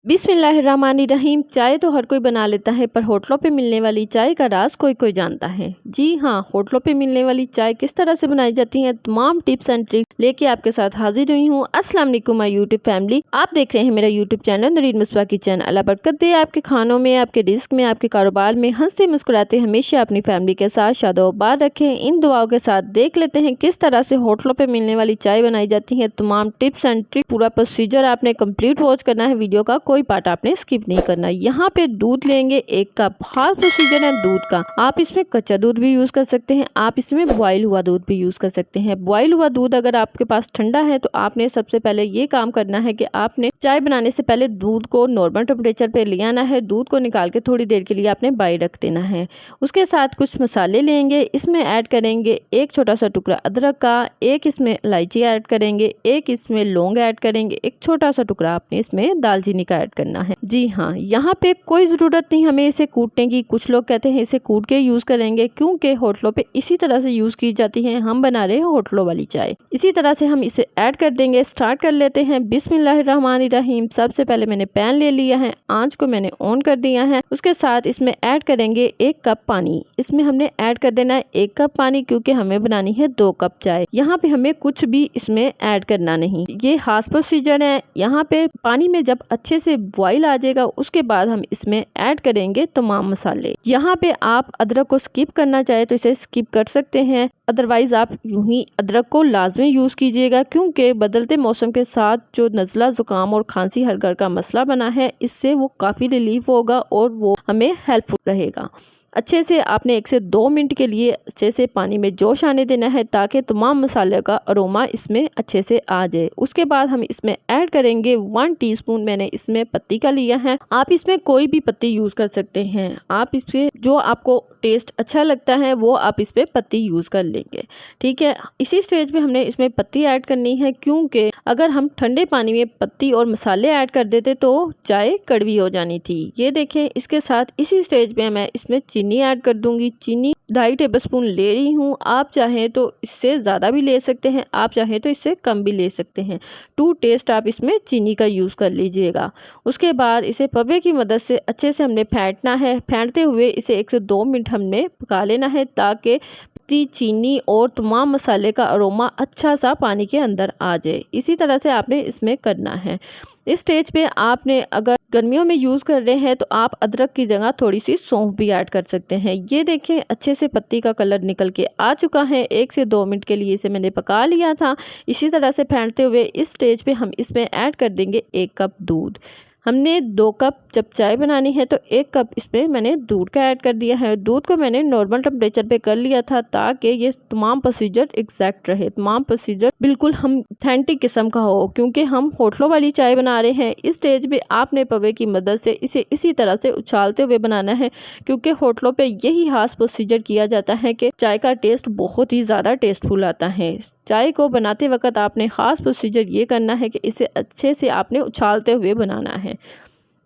बिस्मिल्लाहिर्रहमानिर्रहीम। चाय तो हर कोई बना लेता है, पर होटलों पे मिलने वाली चाय का राज कोई कोई जानता है। जी हाँ, होटलों पे मिलने वाली चाय किस तरह से बनाई जाती है, तमाम टिप्स एंड ट्रिक्स लेके आपके साथ हाजिर हुई हूँ। अस्सलाम वालेकुम माय यूट्यूब फैमिली, आप देख रहे हैं मेरा यूट्यूब चैनल नूरीन मुस्बा किचन। अल्लाह बरकत दे आपके खानों में, आपके रिस्क में, आपके कारोबार में। हंसते मुस्कुराते हमेशा अपनी फैमिली के साथ शादोबाद रखें। इन दुआओं के साथ देख लेते हैं किस तरह से होटलों पे मिलने वाली चाय बनाई जाती है। तमाम टिप्स एंड ट्रिक, पूरा प्रोसीजर आपने कंप्लीट वॉच करना है, वीडियो का कोई पार्ट आपने स्किप नहीं करना। यहाँ पे दूध लेंगे 1 कप। खास प्रोसीजर है दूध का। आप इसमें कच्चा दूध भी यूज कर सकते हैं, आप इसमें बॉयल हुआ दूध भी यूज कर सकते हैं। बॉयल हुआ दूध अगर आपके पास ठंडा है तो आपने सबसे पहले ये काम करना है कि आपने चाय बनाने से पहले दूध को नॉर्मल टेम्परेचर पे ले आना है। दूध को निकाल के थोड़ी देर के लिए आपने बाई रख देना है। उसके साथ कुछ मसाले लेंगे, इसमें ऐड करेंगे 1 छोटा सा टुकड़ा अदरक का, 1 इसमें इलायची ऐड करेंगे, 1 इसमें लौंग ऐड करेंगे, 1 छोटा सा टुकड़ा आपने इसमें दालचीनी का ऐड करना है। जी हाँ, यहाँ पे कोई ज़रूरत नहीं हमें इसे कूटने की। कुछ लोग कहते हैं इसे कूट के यूज़ करेंगे, क्योंकि होटलों पे इसी तरह से यूज़ की जाती है। हम बना रहे हैं होटलों वाली चाय। इसी तरह से हम इसे ऐड कर देंगे। स्टार्ट कर लेते हैं। बिस्मिल्लाहिर्रहमानिर्रहीम। सबसे पहले मैंने पैन ले लिया है, आंच को मैंने ऑन कर दिया है। उसके साथ इसमें ऐड करेंगे 1 कप पानी। इसमें हमने ऐड कर देना है 1 कप पानी, क्योंकि हमें बनानी है 2 कप चाय। यहाँ पे हमें कुछ भी इसमें ऐड करना नहीं, ये खास प्रोसीजर है। यहाँ पे पानी में जब अच्छे से बॉईल आ जाएगा, उसके बाद हम इसमें ऐड करेंगे तमाम मसाले। यहाँ पे आप अदरक को स्किप करना चाहे तो इसे स्किप कर सकते हैं, अदरवाइज आप यूं ही अदरक को लाजमी यूज कीजिएगा, क्योंकि बदलते मौसम के साथ जो नज़ला, जुकाम और खांसी हर घर का मसला बना है, इससे वो काफ़ी रिलीफ होगा और वो हमें हेल्पफुल रहेगा। अच्छे से आपने 1 से 2 मिनट के लिए अच्छे से पानी में जोश आने देना है, ताकि तमाम मसाले का अरोमा इसमें अच्छे से आ जाए। उसके बाद हम इसमें ऐड करेंगे 1 टीस्पून मैंने इसमें पत्ती का लिया है। आप इसमें कोई भी पत्ती यूज़ कर सकते हैं, आप इसमें जो आपको टेस्ट अच्छा लगता है वो आप इस पर पत्ती यूज़ कर लेंगे। ठीक है, इसी स्टेज पे हमने इसमें पत्ती ऐड करनी है, क्योंकि अगर हम ठंडे पानी में पत्ती और मसाले ऐड कर देते तो चाय कड़वी हो जानी थी। ये देखें, इसके साथ इसी स्टेज पे मैं इसमें चीनी ऐड कर दूंगी। चीनी 2.5 टेबलस्पून ले रही हूँ। आप चाहें तो इससे ज़्यादा भी ले सकते हैं, आप चाहें तो इससे कम भी ले सकते हैं। टू टेस्ट आप इसमें चीनी का यूज़ कर लीजिएगा। उसके बाद इसे पवे की मदद से अच्छे से हमने फेंटना है। फेंटते हुए इसे 1 से 2 मिनट हमने पका लेना है, ताकि पत्ती, चीनी और तमाम मसाले का अरोमा अच्छा सा पानी के अंदर आ जाए। इसी तरह से आपने इसमें करना है। इस स्टेज पे आपने अगर गर्मियों में यूज़ कर रहे हैं तो आप अदरक की जगह थोड़ी सी सौंफ भी ऐड कर सकते हैं। ये देखें, अच्छे से पत्ती का कलर निकल के आ चुका है। 1 से 2 मिनट के लिए इसे मैंने पका लिया था। इसी तरह से फेंटते हुए इस स्टेज पे हम इसमें ऐड कर देंगे 1 कप दूध। हमने 2 कप जब चाय बनानी है तो 1 कप इसमें मैंने दूध का ऐड कर दिया है। दूध को मैंने नॉर्मल टेम्परेचर पे कर लिया था, ताकि ये तमाम प्रोसीजर एग्जैक्ट रहे, तमाम प्रोसीजर बिल्कुल हम ऑथेंटिक किस्म का हो, क्योंकि हम होटलों वाली चाय बना रहे हैं। इस स्टेज पे आपने पवे की मदद से इसे इसी तरह से उछालते हुए बनाना है, क्योंकि होटलों पे यही खास प्रोसीजर किया जाता है कि चाय का टेस्ट बहुत ही ज़्यादा टेस्टफुल आता है। चाय को बनाते वक्त आपने ख़ास प्रोसीजर ये करना है कि इसे अच्छे से आपने उछालते हुए बनाना है।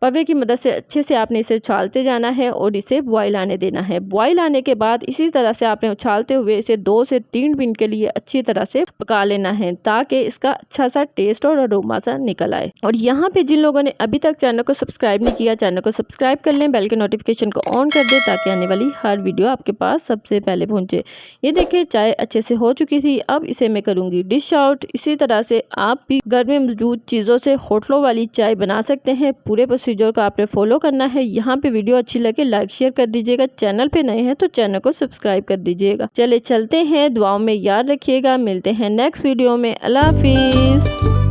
पवे की मदद से अच्छे से आपने इसे उछालते जाना है और इसे बॉयल आने देना है। बॉयल आने के बाद इसी तरह से आपने उछालते हुए इसे 2 से 3 मिनट के लिए अच्छी तरह से पका लेना है, ताकि इसका अच्छा सा टेस्ट और अरोमा सा निकल आए। और यहाँ पे जिन लोगों ने अभी तक चैनल को सब्सक्राइब नहीं किया, चैनल को सब्सक्राइब कर लें, बेल के नोटिफिकेशन को ऑन कर दें, ताकि आने वाली हर वीडियो आपके पास सबसे पहले पहुँचे। ये देखिए, चाय अच्छे से हो चुकी थी। अब इसे मैं करूँगी डिश आउट। इसी तरह से आप भी घर में मौजूद चीज़ों से होटलों वाली चाय बना सकते हैं। पूरे प्रोसीजर को आपने फॉलो करना है। यहाँ पे वीडियो अच्छी लगे लाइक शेयर कर दीजिएगा, चैनल पे नए हैं तो चैनल को सब्सक्राइब कर दीजिएगा। चले चलते हैं, दुआओं में याद रखिएगा। मिलते हैं नेक्स्ट वीडियो में। अल्लाह हाफिज़।